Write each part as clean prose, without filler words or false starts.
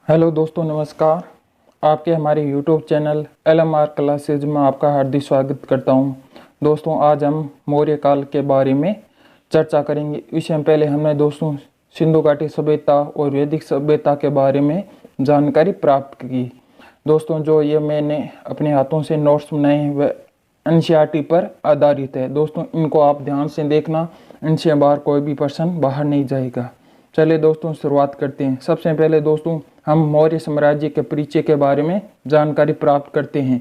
Hello दोस्तों, नमस्कार। आपके हमारे यूट्यूब चैनल LMR क्लासेज में आपका हार्दिक स्वागत करता हूं। दोस्तों, आज हम मौर्य काल के बारे में चर्चा करेंगे। इससे पहले हमने दोस्तों सिंधु घाटी सभ्यता और वैदिक सभ्यता के बारे में जानकारी प्राप्त की। दोस्तों, जो ये मैंने अपने हाथों से नोट्स बनाए हैं वह NCERT पर आधारित है। दोस्तों, इनको आप ध्यान से देखना, इनसे बाहर कोई भी पर्सन बाहर नहीं जाएगा। चलिए दोस्तों, शुरुआत करते हैं। सबसे पहले दोस्तों हम मौर्य साम्राज्य के परिचय के बारे में जानकारी प्राप्त करते हैं।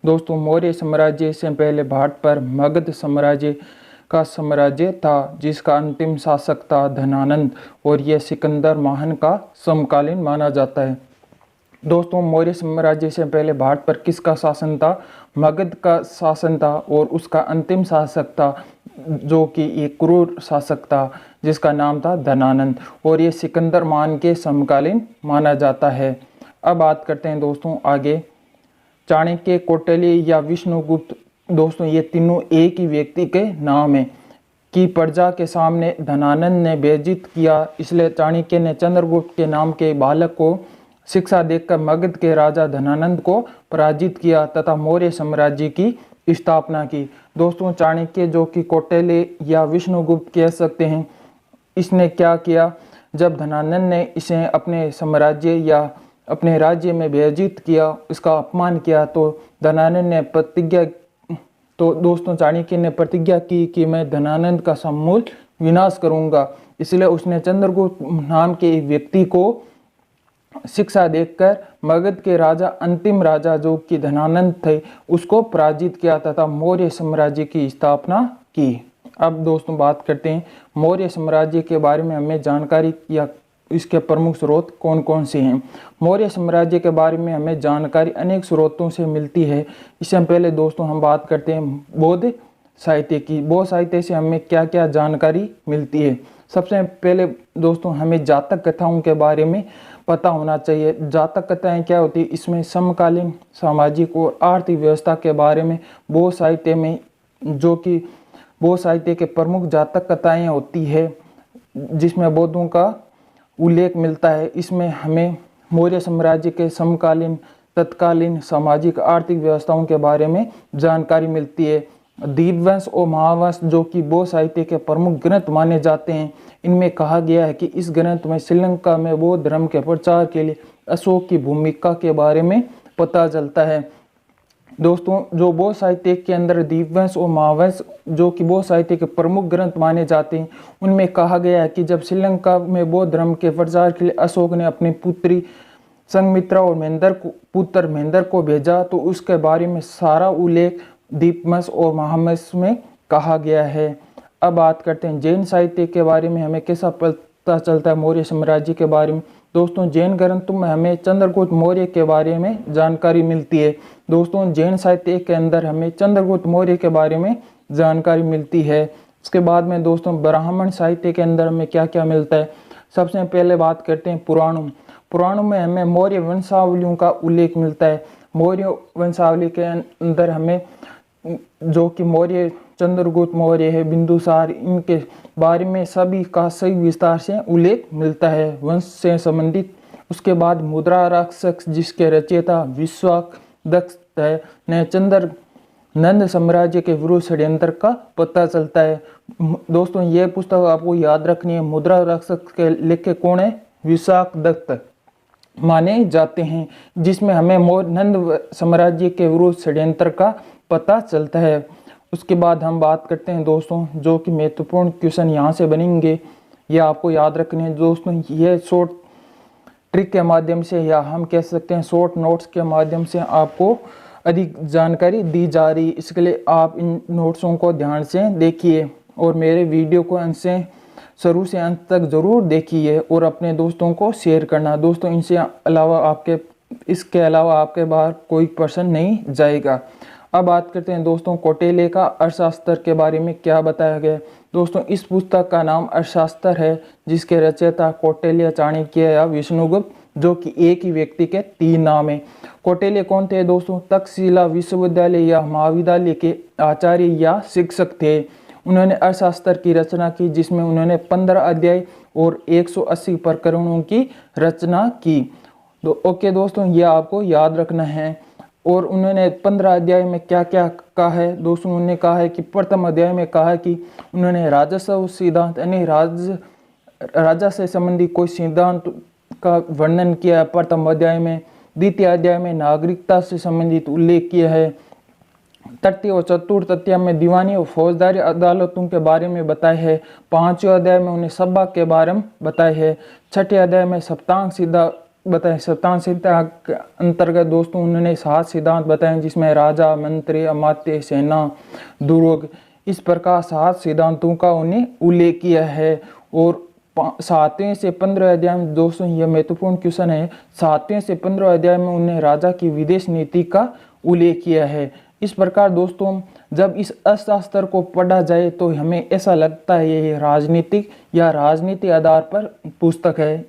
दोस्तों, मौर्य साम्राज्य से पहले भारत पर मगध साम्राज्य का साम्राज्य था, जिसका अंतिम शासक था धनानंद, और यह सिकंदर महान का समकालीन माना जाता है। दोस्तों, मौर्य साम्राज्य से पहले भारत पर किसका शासन था? मगध का शासन था, और उसका अंतिम शासक था जो कि एक क्रूर शासक था जिसका नाम था धनानंद, और ये सिकंदर महान के समकालीन माना जाता है। अब बात करते हैं दोस्तों आगे। चाणक्य, कौटिल्य या विष्णुगुप्त, दोस्तों ये तीनों एक ही व्यक्ति के नाम है। की प्रजा के सामने धनानंद ने बेइज्जत किया, इसलिए चाणक्य ने चंद्रगुप्त के नाम के बालक को शिक्षा देकर मगध के राजा धनानंद को पराजित किया तथा मौर्य साम्राज्य की स्थापना की। दोस्तों, चाणक्य जो कि कौटिल्य या विष्णुगुप्त कह सकते हैं, इसने क्या किया? जब धनानंद ने इसे अपने साम्राज्य या अपने राज्य में बेइज्जत किया, इसका अपमान किया, तो दोस्तों चाणक्य ने प्रतिज्ञा की कि मैं धनानंद का समूल विनाश करूंगा। इसलिए उसने चंद्रगुप्त नाम के एक व्यक्ति को शिक्षा देकर मगध के राजा, अंतिम राजा जो कि धनानंद थे, उसको पराजित किया तथा मौर्य साम्राज्य की स्थापना की। अब दोस्तों बात करते हैं मौर्य साम्राज्य के बारे में हमें जानकारी या इसके प्रमुख स्रोत कौन कौन से हैं। मौर्य साम्राज्य के बारे में हमें जानकारी अनेक स्रोतों से मिलती है। इससे पहले दोस्तों हम बात करते हैं बौद्ध साहित्य की। बौद्ध साहित्य से हमें क्या क्या जानकारी मिलती है? सबसे पहले दोस्तों हमें जातक कथाओं के बारे में पता होना चाहिए। जातक कथाएं क्या होती है? इसमें समकालीन सामाजिक और आर्थिक व्यवस्था के बारे में बौद्ध साहित्य में, जो कि बौद्ध साहित्य के प्रमुख जातक कथाएं होती है, जिसमें बौद्धों का उल्लेख मिलता है। इसमें हमें मौर्य साम्राज्य के समकालीन, तत्कालीन सामाजिक आर्थिक व्यवस्थाओं के बारे में जानकारी मिलती है। दीपवंश और महावंश जो कि बौद्ध साहित्य के प्रमुख ग्रंथ माने जाते हैं, इनमें कहा गया है कि इस ग्रंथ में श्रीलंका में बौद्ध धर्म के प्रचार के लिए अशोक की भूमिका के बारे में पता चलता है। दोस्तों, जो बौद्ध साहित्य के अंदर दीपवंश और महावंश जो कि बौद्ध साहित्य के प्रमुख ग्रंथ माने जाते हैं, उनमें कहा गया है कि जब श्रीलंका में बौद्ध धर्म के प्रचार के लिए अशोक ने अपनी पुत्री संघमित्रा और पुत्र महेंद्र को भेजा, तो उसके बारे में सारा उल्लेख दीपवंश और महावंश में कहा गया है। अब बात करते हैं जैन साहित्य के बारे में हमें कैसा पता चलता है मौर्य साम्राज्य के बारे में। दोस्तों, जैन ग्रंथों में हमें चंद्रगुप्त मौर्य के बारे में जानकारी मिलती है। दोस्तों, जैन साहित्य के अंदर हमें चंद्रगुप्त मौर्य के बारे में जानकारी मिलती है। इसके बाद में दोस्तों ब्राह्मण साहित्य के अंदर हमें क्या क्या मिलता है? सबसे पहले बात करते हैं पुराणों में हमें मौर्य वंशावलियों का उल्लेख मिलता है। मौर्य वंशावली के अंदर हमें जो कि मौर्य, चंद्रगुप्त मौर्य है, बिंदुसार, इनके बारे में सभी का सही विस्तार से उल्लेख मिलता है वंश से संबंधित। उसके बाद मुद्रा राक्षस जिसके रचयिता विश्वादक्ष है, ने नंद साम्राज्य के विरुद्ध षड्यंत्र का पता चलता है। दोस्तों, यह पुस्तक आपको याद रखनी है। मुद्रा राक्षस के लेखक कौन है? विश्वादक्ष माने जाते हैं, जिसमें हमें नंद साम्राज्य के विरुद्ध षड्यंत्र का पता चलता है। उसके बाद हम बात करते हैं दोस्तों, जो कि महत्वपूर्ण क्वेश्चन यहाँ से बनेंगे, यह आपको याद रखने हैं दोस्तों। यह शॉर्ट ट्रिक के माध्यम से, या हम कह सकते हैं शॉर्ट नोट्स के माध्यम से आपको अधिक जानकारी दी जा रही है। इसके लिए आप इन नोट्सों को ध्यान से देखिए और मेरे वीडियो को अंत से शुरू से अंत तक ज़रूर देखिए और अपने दोस्तों को शेयर करना। दोस्तों, इसके अलावा आपके बाहर कोई पर्सन नहीं जाएगा। अब बात करते हैं दोस्तों कौटिल्य का अर्थशास्त्र के बारे में क्या बताया गया है। दोस्तों, इस पुस्तक का नाम अर्थशास्त्र है, जिसके रचयिता कौटिल्य, चाणक्य या विष्णुगुप्त, जो कि एक ही व्यक्ति के 3 नाम हैं। कौटिल्य कौन थे दोस्तों? तक्षशिला विश्वविद्यालय या महाविद्यालय के आचार्य या शिक्षक थे। उन्होंने अर्थशास्त्र की रचना की, जिसमें उन्होंने 15 अध्याय और 180 प्रकरणों की रचना की। ओके दोस्तों, ये आपको याद रखना है। और उन्होंने 15 अध्याय में क्या क्या कहा है दोस्तों, उन्होंने कहा है कि प्रथम अध्याय में कहा कि उन्होंने राजस्व सिद्धांत यानी राजा से संबंधित कोई सिद्धांत का वर्णन किया है प्रथम अध्याय में। द्वितीय अध्याय में नागरिकता से संबंधित उल्लेख किया है। तृतीय और चतुर्थ अध्याय में दीवानी और फौजदारी अदालतों के बारे में बताए है। पांचवें अध्याय में उन्हें सभा के बारे में बताए है। छठे अध्याय में सप्तांग सिद्धांत बताए। सप्तांग सिद्धांत के अंतर्गत दोस्तों उन्होंने 7 सिद्धांत बताए, जिसमें राजा, मंत्री, अमात्य, सेना, दुर्ग, इस प्रकार 7 सिद्धांतों का उन्हें उल्लेख किया है। और 7वें से 15 अध्याय में दोस्तों, यह महत्वपूर्ण क्वेश्चन है, 7वें से 15 अध्याय में उन्हें राजा की विदेश नीति का उल्लेख किया है। इस प्रकार दोस्तों, जब इस अर्थशास्त्र को पढ़ा जाए तो हमें ऐसा लगता है ये राजनीतिक या राजनीति आधार पर पुस्तक है,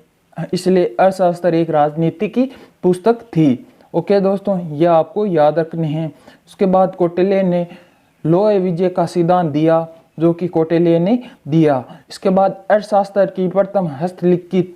इसलिए अर्थशास्त्र एक राजनीति की पुस्तक थी। ओके दोस्तों, यह आपको याद रखने हैं। उसके बाद कौटिल्य ने लोह विजय का सिद्धांत दिया, जो कि कौटिल्य ने दिया। इसके बाद अर्थशास्त्र की प्रथम हस्तलिखित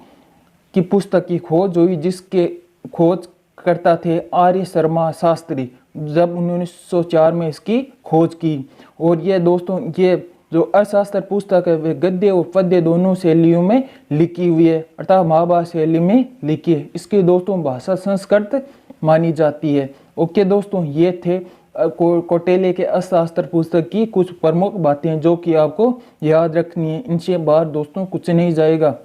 की पुस्तक की खोज हुई, जिसके खोज करता थे आर्य शर्मा शास्त्री, जब 1904 में इसकी खोज की। और ये दोस्तों, ये जो अर्थशास्त्र पुस्तक है वे गद्य और पद्य दोनों शैलियों में लिखी हुई है, अर्थात महाभारत शैली में लिखी है। इसकी दोस्तों भाषा संस्कृत मानी जाती है। ओके दोस्तों, ये थे कौटिल्य के अर्थशास्त्र पुस्तक की कुछ प्रमुख बातें जो कि आपको याद रखनी है। इनसे बाहर दोस्तों कुछ नहीं जाएगा।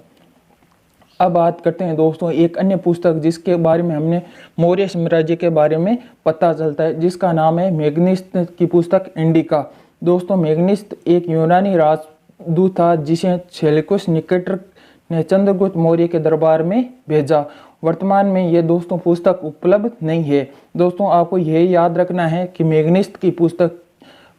अब बात करते हैं दोस्तों एक अन्य पुस्तक जिसके बारे में हमने मौर्य साम्राज्य के बारे में पता चलता है, जिसका नाम है मेगनिस्त की पुस्तक इंडिका। दोस्तों, मेगनिस्त एक यूनानी राजदूत था जिसे सेल्यूकस निकेटर ने चंद्रगुप्त मौर्य के दरबार में भेजा। वर्तमान में ये दोस्तों पुस्तक उपलब्ध नहीं है। दोस्तों, आपको यह याद रखना है कि मेगनिस्त की पुस्तक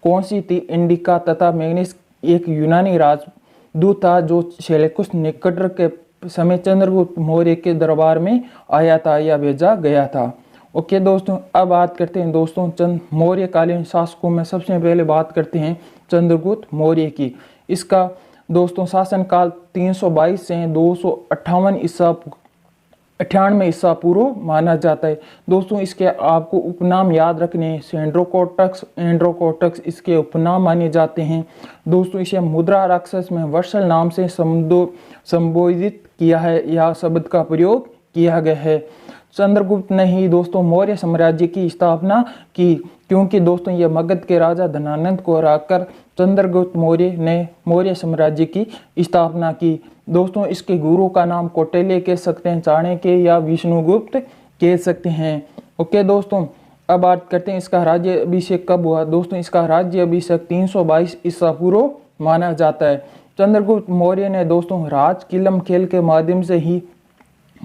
कौन सी थी, इंडिका। तथा मेगनिस्त एक यूनानी राजदूत था जो सेल्यूकस निकेटर के समय चंद्रगुप्त मौर्य के दरबार में आया था या भेजा गया था। ओके दोस्तों, अब बात करते हैं दोस्तों मौर्यकालीन शासकों में सबसे पहले बात करते हैं चंद्रगुप्त मौर्य की। इसका दोस्तों शासनकाल 322 से 298 ईसा पूर्व माना जाता है। दोस्तों, इसके आपको उपनाम याद रखने हैं। सेंड्रोकोटक्स, एंड्रोकोटक्स इसके उपनाम माने जाते हैं। दोस्तों, इसे मुद्रा राक्षस में वर्षल नाम से संबोधित किया है या शब्द का प्रयोग किया गया है। चंद्रगुप्त ने ही दोस्तों मौर्य साम्राज्य की स्थापना की, क्योंकि दोस्तों ये मगध के राजा धनानंद को हराकर चंद्रगुप्त मौर्य ने मौर्य साम्राज्य की स्थापना की। दोस्तों, इसके गुरु का नाम कौटिल्य कह सकते हैं, चाणक्य या विष्णुगुप्त कह सकते हैं। ओके दोस्तों, अब बात करते हैं इसका राज्य अभिषेक कब हुआ। दोस्तों, इसका राज्य अभिषेक 322 ईसा पूर्व माना जाता है। चंद्रगुप्त मौर्य ने दोस्तों राज किलम खेल के माध्यम से ही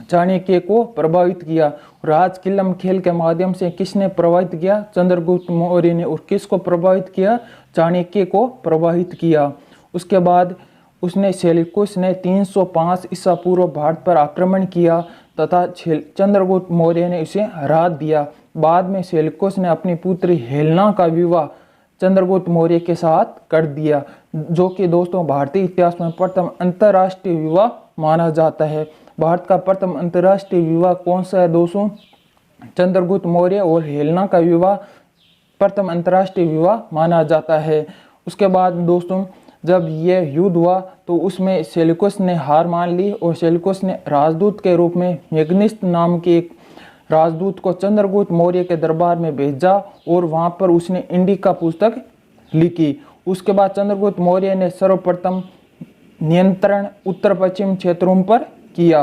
चाणक्य को प्रभावित किया। राज किलम खेल के माध्यम से किसने प्रभावित किया? चंद्रगुप्त मौर्य ने। और किसको प्रभावित किया? चाणक्य को प्रभावित किया। उसके बाद उसने सेल्यूकस ने 305 ईसा पूर्व भारत पर आक्रमण किया तथा चंद्रगुप्त मौर्य ने उसे हरा दिया। बाद में सेल्यूकस ने अपनी पुत्री हेलेना का विवाह चंद्रगुप्त मौर्य के साथ कर दिया, जो कि दोस्तों भारतीय इतिहास में प्रथम अंतर्राष्ट्रीय विवाह माना जाता है। भारत का प्रथम अंतर्राष्ट्रीय विवाह कौन सा है दोस्तों? चंद्रगुप्त मौर्य और हेलेना का विवाह प्रथम अंतर्राष्ट्रीय विवाह माना जाता है। उसके बाद दोस्तों जब यह युद्ध हुआ तो उसमें सेल्यूकस ने हार मान ली और सेल्यूकस ने राजदूत के रूप में मेगनिस्त नाम के एक राजदूत को चंद्रगुप्त मौर्य के दरबार में भेजा और वहां पर उसने इंडिका पुस्तक लिखी। उसके बाद चंद्रगुप्त मौर्य ने सर्वप्रथम नियंत्रण उत्तर पश्चिम क्षेत्रों पर किया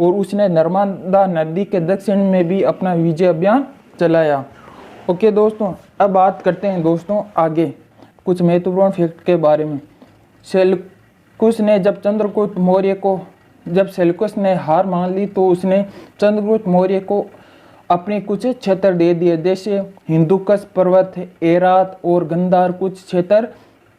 और उसने नर्मदा नदी के दक्षिण में भी अपना विजय अभियान चलाया। ओके दोस्तों, अब बात करते हैं दोस्तों आगे कुछ महत्वपूर्ण फैक्ट के बारे में। सेल्यूकस ने जब सेल्यूकस ने हार मान ली तो उसने चंद्रगुप्त मौर्य को अपने कुछ क्षेत्र दे दिए, जैसे हिंदुकुश पर्वत, एरात और गंधार कुछ क्षेत्र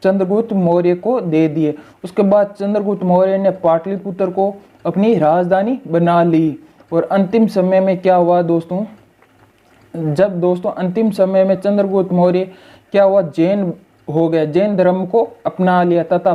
चंद्रगुप्त मौर्य को दे दिए। उसके बाद चंद्रगुप्त मौर्य ने पाटलिपुत्र को अपनी राजधानी बना ली। और अंतिम समय में क्या हुआ दोस्तों? जब दोस्तों अंतिम समय में चंद्रगुप्त मौर्य क्या हुआ? जैन हो गया, जैन धर्म को अपना लिया तथा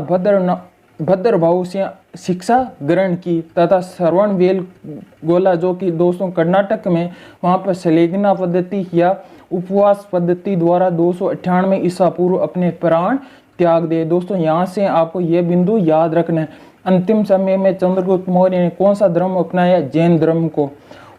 भद्रभाव से शिक्षा ग्रहण की तथा श्रवण बेलगोला जो कि दोस्तों कर्नाटक में वहाँ पर सलेगना पद्धति या उपवास पद्धति द्वारा 298 ईसा पूर्व अपने प्राण त्याग दिए। दोस्तों यहाँ से आपको यह बिंदु याद रखना है। अंतिम समय में चंद्रगुप्त मौर्य ने कौन सा धर्म अपनाया? जैन धर्म को।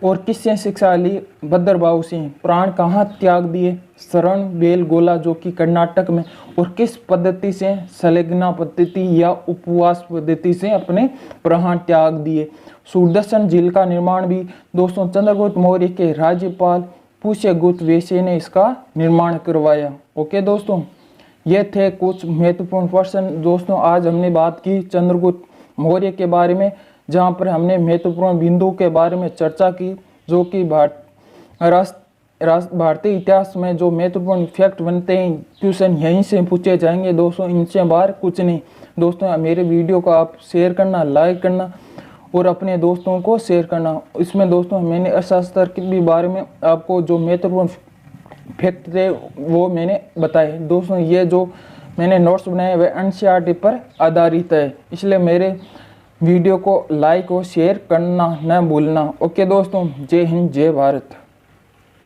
और किससे शिक्षा ली? भद्रभाव सिंह। प्राण कहाँ त्याग दिए? शरण बेलगोला जो कि कर्नाटक में। और किस पद्धति से? सलेगना पद्धति या उपवास पद्धति से अपने प्राण त्याग दिए। सुदर्शन झील का निर्माण भी दोस्तों चंद्रगुप्त मौर्य के राज्यपाल पुष्यगुप्त वैश्य ने इसका निर्माण करवाया। ओके दोस्तों, ये थे कुछ महत्वपूर्ण प्रश्न। दोस्तों आज हमने बात की चंद्रगुप्त मौर्य के बारे में, जहाँ पर हमने महत्वपूर्ण बिंदुओं के बारे में चर्चा की, जो कि भारतीय इतिहास में जो महत्वपूर्ण फैक्ट बनते हैं क्वेश्चन यहीं से पूछे जाएंगे दोस्तों, इनसे बाहर कुछ नहीं। दोस्तों मेरे वीडियो को आप शेयर करना, लाइक करना और अपने दोस्तों को शेयर करना। इसमें दोस्तों मैंने अर्थशास्त्र के भी बारे में आपको जो महत्वपूर्ण फैक्ट थे वो मैंने बताए। दोस्तों ये जो मैंने नोट्स बनाए वे एनसीईआरटी पर आधारित है, इसलिए मेरे वीडियो को लाइक और शेयर करना न भूलना। ओके दोस्तों, जय हिंद, जय भारत।